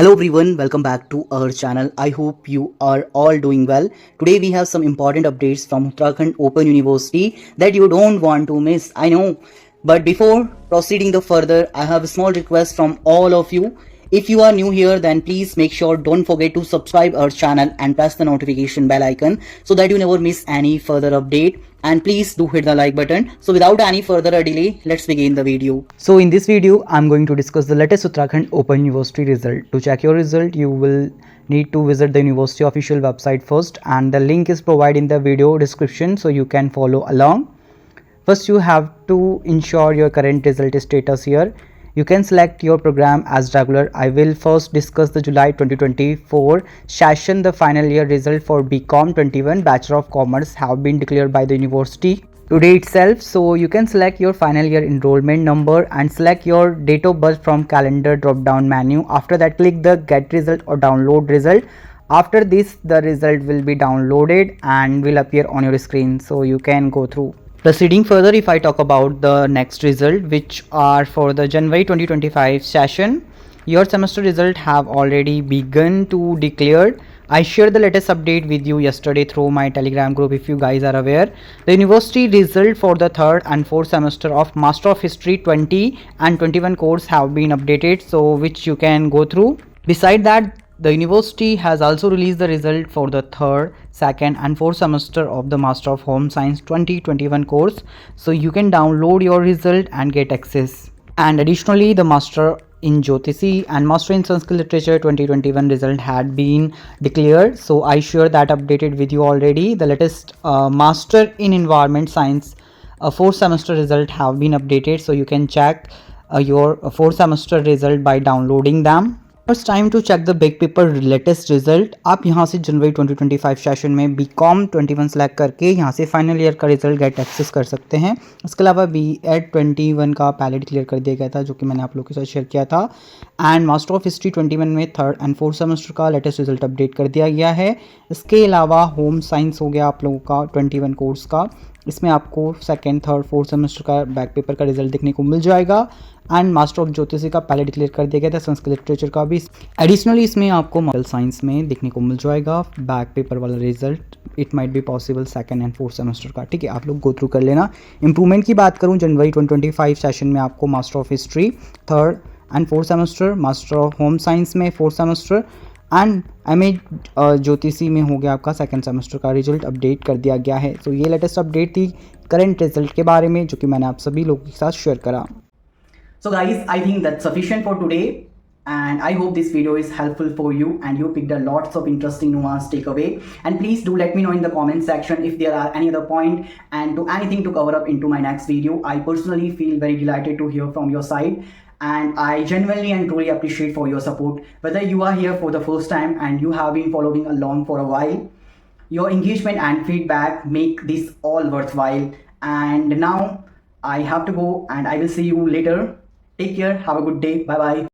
Hello everyone, welcome back to our channel. I hope you are all doing well. Today we have some important updates from Uttarakhand Open University that you don't want to miss, I know. But before proceeding the further, I have a small request from all of you. If you are new here, then please make sure don't forget to subscribe our channel and press the notification bell icon so that you never miss any further update. And please do hit the like button. So without any further delay, let's begin the video. So in this video, I'm going to discuss the latest Uttarakhand Open University result. To check your result, you will need to visit the university official website first, and the link is provided in the video description so you can follow along. First, you have to ensure your current result status here. You can select your program as regular. I will first discuss the July 2024 session. The final year result for BCom 21 Bachelor of Commerce have been declared by the university today itself. So you can select your final year enrollment number and select your date of birth from calendar drop down menu. After that, click the get result or download result. After this, the result will be downloaded and will appear on your screen, so you can go through. Proceeding further, if I talk about the next result, which are for the January 2025 session, your semester result have already begun to declare. I shared the latest update with you yesterday through my Telegram group. If you guys are aware, the university result for the third and fourth semester of Master of History 20 and 21 course have been updated, so which you can go through. Beside that, the university has also released the result for the third, second and fourth semester of the Master of Home Science 2021 course. So you can download your result and get access. And additionally, the Master in Jyotishi and Master in Sanskrit Literature 2021 result had been declared. So I share that updated with you already. The latest Master in Environment Science fourth semester result have been updated. So you can check your fourth semester result by downloading them. It's time to check the back paper latest result. आप यहाँ से जनवरी 2025 session में BCom 21 select करके यहाँ से final year का result get access कर सकते हैं. इसके अलावा B.ed 21 का पहले डिक्लेयर कर दिया गया था, जो कि मैंने आप लोगों के साथ शेयर किया था. एंड मास्टर ऑफ हिस्ट्री 21 में थर्ड एंड फोर्थ सेमेस्टर का लेटेस्ट रिजल्ट अपडेट कर दिया गया है. इसके अलावा होम साइंस हो गया आप लोगों का 21 कोर्स का. इसमें आपको सेकेंड थर्ड फोर्थ सेमेस्टर का बैक पेपर का रिजल्ट देखने को मिल जाएगा. एंड मास्टर ऑफ ज्योतिषी का पहले डिक्लेयर कर दिया गया था. संस्कृत लिटरेचर का भी एडिशनली इसमें आपको मॉडल साइंस में देखने को मिल जाएगा बैक पेपर वाला result. It might be possible second and fourth semester का. ठीक है, आप लोग गो थ्रू कर लेना. इंप्रूवमेंट की बात करूं, जनवरी 2025 सेशन में आपको master of history third and fourth semester, master of home science में फोर्थ सेमेस्टर एंड MA ज्योतिषी में हो गया आपका सेकंड सेमेस्टर का रिजल्ट अपडेट कर दिया गया है. तो ये लेटेस्ट अपडेट थी करंट रिजल्ट के बारे में, जो कि मैंने आप सभी लोगों के साथ शेयर करा. So guys, I think that's sufficient for today, and I hope this video is helpful for you and you picked a lots of interesting nuance takeaway. And please do let me know in the comment section if there are any other point and to anything to cover up into my next video. I personally feel very delighted to hear from your side, and I genuinely and truly appreciate for your support. Whether you are here for the first time and you have been following along for a while, your engagement and feedback make this all worthwhile. And now I have to go, and I will see you later. Take care. Have a good day. Bye bye.